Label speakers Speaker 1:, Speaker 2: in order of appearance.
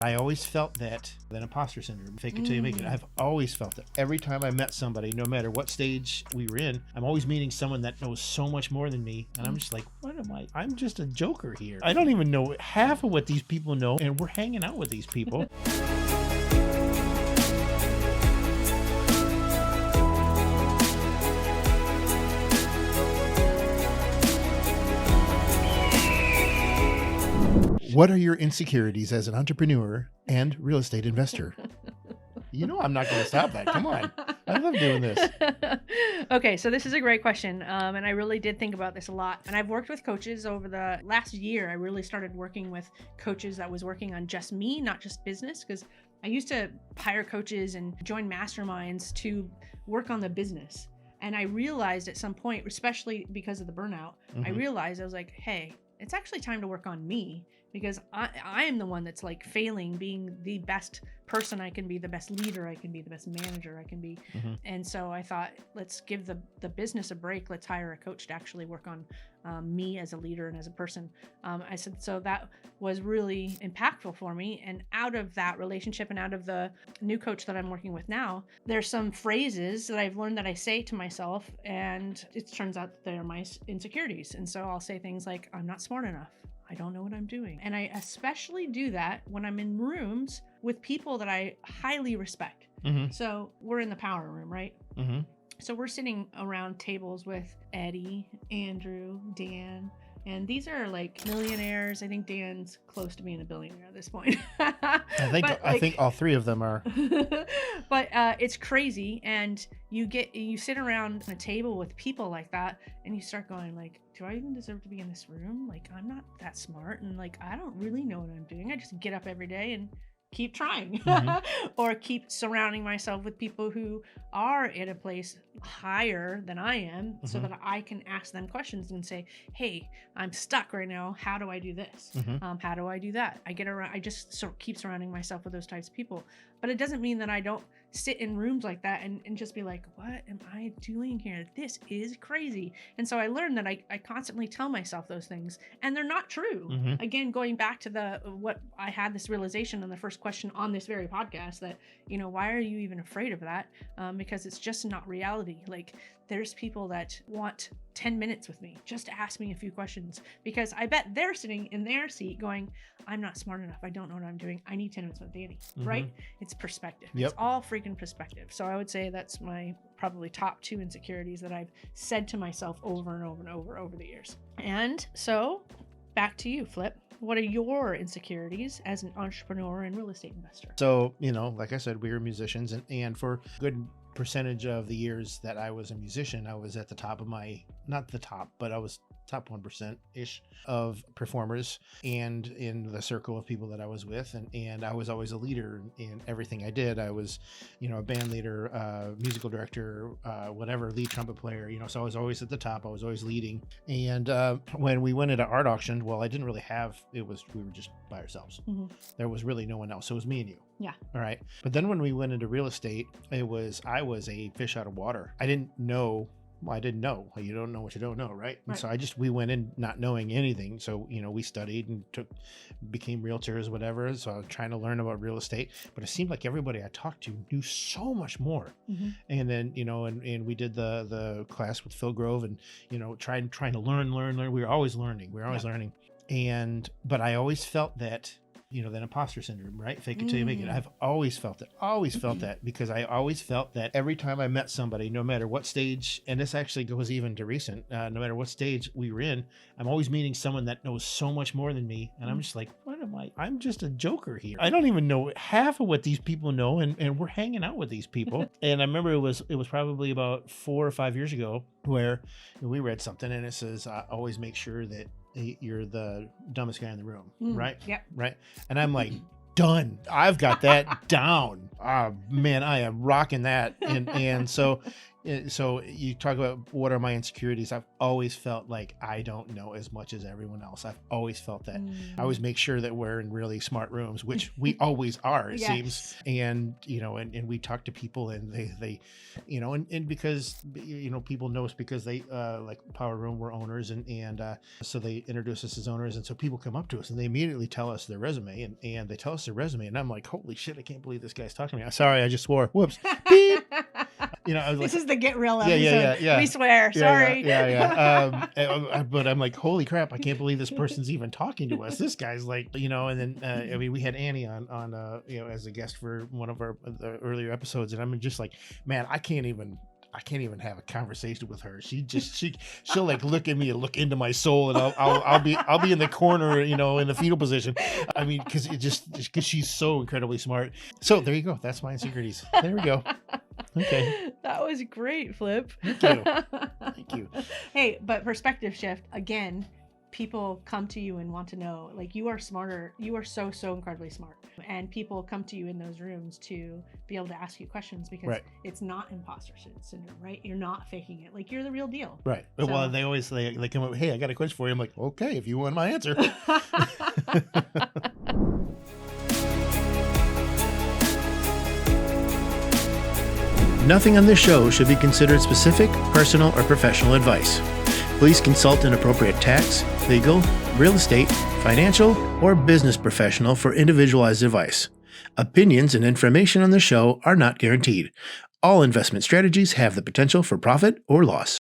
Speaker 1: I always felt that imposter syndrome, fake it till you make it. I've always felt it. Every time I met somebody, no matter what stage we were in, I'm always meeting someone that knows so much more than me. And I'm just like, what am I? I'm just a joker here. I don't even know half of what these people know. And we're hanging out with these people. What are your insecurities as an entrepreneur and real estate investor? You know I'm not going to stop that. Come on. I love doing this.
Speaker 2: Okay, so this is a great question. And I really did think about this a lot. And I've worked with coaches over the last year. I really started working with coaches that was working on just me, not just business, because I used to hire coaches and join masterminds to work on the business. And I realized at some point, especially because of the burnout, I realized I was like, hey, it's actually time to work on me, because I am the one that's like failing being the best person I can be, the best leader I can be, the best manager I can be. And so I thought, let's give the business a break. Let's hire a coach to actually work on me as a leader and as a person. I said, so that was really impactful for me. And out of that relationship and out of the new coach that I'm working with now, there's some phrases that I've learned that I say to myself, and it turns out that they're my insecurities. And so I'll say things like, I'm not smart enough. I don't know what I'm doing. And I especially do that when I'm in rooms with people that I highly respect. So we're in the power room, right? So we're sitting around tables with Eddie, Andrew, Dan, and these are like millionaires. I think Dan's close to being a billionaire at this point.
Speaker 1: I think all three of them are.
Speaker 2: But it's crazy. And you sit around a table with people like that, and you start going like, do I even deserve to be in this room? Like, I'm not that smart, and like, I don't really know what I'm doing. I just get up every day and keep trying. Or keep surrounding myself with people who are at a place higher than I am, so that I can ask them questions and say, hey, I'm stuck right now. How do I do this? How do I do that? I just sort of keep surrounding myself with those types of people. But it doesn't mean that I don't sit in rooms like that and just be like, what am I doing here? This is crazy. And so I learned that I constantly tell myself those things, and they're not true. Again, going back to what I had this realization on the first question on this very podcast, that, why are you even afraid of that? Because it's just not reality. Like, there's people that want 10 minutes with me just to ask me a few questions, because I bet they're sitting in their seat going, I'm not smart enough. I don't know what I'm doing. I need 10 minutes with Dani, right? It's perspective. It's all freaking perspective. So I would say that's my probably top two insecurities that I've said to myself over and over and over the years. And so back to you, Flip. What are your insecurities as an entrepreneur and real estate investor?
Speaker 1: So, like I said, we were musicians, and for a good percentage of the years that I was a musician, I was at the top of not the top, but I was top 1%-ish of performers, and in the circle of people that I was with, and I was always a leader in everything I did. I was, a band leader, musical director, whatever, lead trumpet player, so I was always at the top. I was always leading. And when we went into art auction, well, I didn't really we were just by ourselves. There was really no one else. So it was me and you.
Speaker 2: Yeah.
Speaker 1: All right. But then when we went into real estate, I was a fish out of water. I didn't know. Well, I didn't know. You don't know what you don't know, right? And so we went in not knowing anything. So, we studied and became realtors, whatever. So I was trying to learn about real estate, but it seemed like everybody I talked to knew so much more. And then, and we did the class with Phil Grove, and, trying to learn. We were always learning. But I always felt that, that imposter syndrome, right? Fake it till you make it. I've always felt that, because I always felt that every time I met somebody, no matter what stage, and this actually goes even to recent, no matter what stage we were in, I'm always meeting someone that knows so much more than me. And I'm just like, what am I? I'm just a joker here. I don't even know half of what these people know. And we're hanging out with these people. And I remember it was probably about 4 or 5 years ago where we read something, and it says, always make sure that you're the dumbest guy in the room, right?
Speaker 2: Yep.
Speaker 1: Right. And I'm like, done. I've got that down. Oh man, I am rocking that. And so, So you talk about what are my insecurities. I've always felt like I don't know as much as everyone else. I've always felt that. I always make sure that we're in really smart rooms, which we always are, it seems. And, and we talk to people and they and because, people know us because they, like Power Room, we're owners and so they introduce us as owners. And so people come up to us and they immediately tell us their resume and they tell us their resume. And I'm like, holy shit, I can't believe this guy's talking to me. Sorry, I just swore. Whoops. Beep. I was
Speaker 2: this
Speaker 1: like,
Speaker 2: is the get real episode.
Speaker 1: Yeah.
Speaker 2: We swear. Sorry.
Speaker 1: But I'm like, holy crap, I can't believe this person's even talking to us. This guy's like, and then we had Annie on as a guest for one of the earlier episodes, and I'm just like, man, I can't even have a conversation with her. She'll like look at me and look into my soul, and I'll be in the corner, in the fetal position. I mean, because she's so incredibly smart. So there you go. That's my insecurities. There we go. Okay.
Speaker 2: That was great, Flip.
Speaker 1: Thank you.
Speaker 2: Hey, but perspective shift again. People come to you and want to know, like, you are smarter. You are so incredibly smart. And people come to you in those rooms to be able to ask you questions because it's not imposter syndrome, right? You're not faking it. Like, you're the real deal. Right.
Speaker 1: So, well, they always they come up, hey, I got a question for you. I'm like, okay, if you want my answer.
Speaker 3: Nothing on this show should be considered specific, personal, or professional advice. Please consult an appropriate tax, legal, real estate, financial, or business professional for individualized advice. Opinions and information on the show are not guaranteed. All investment strategies have the potential for profit or loss.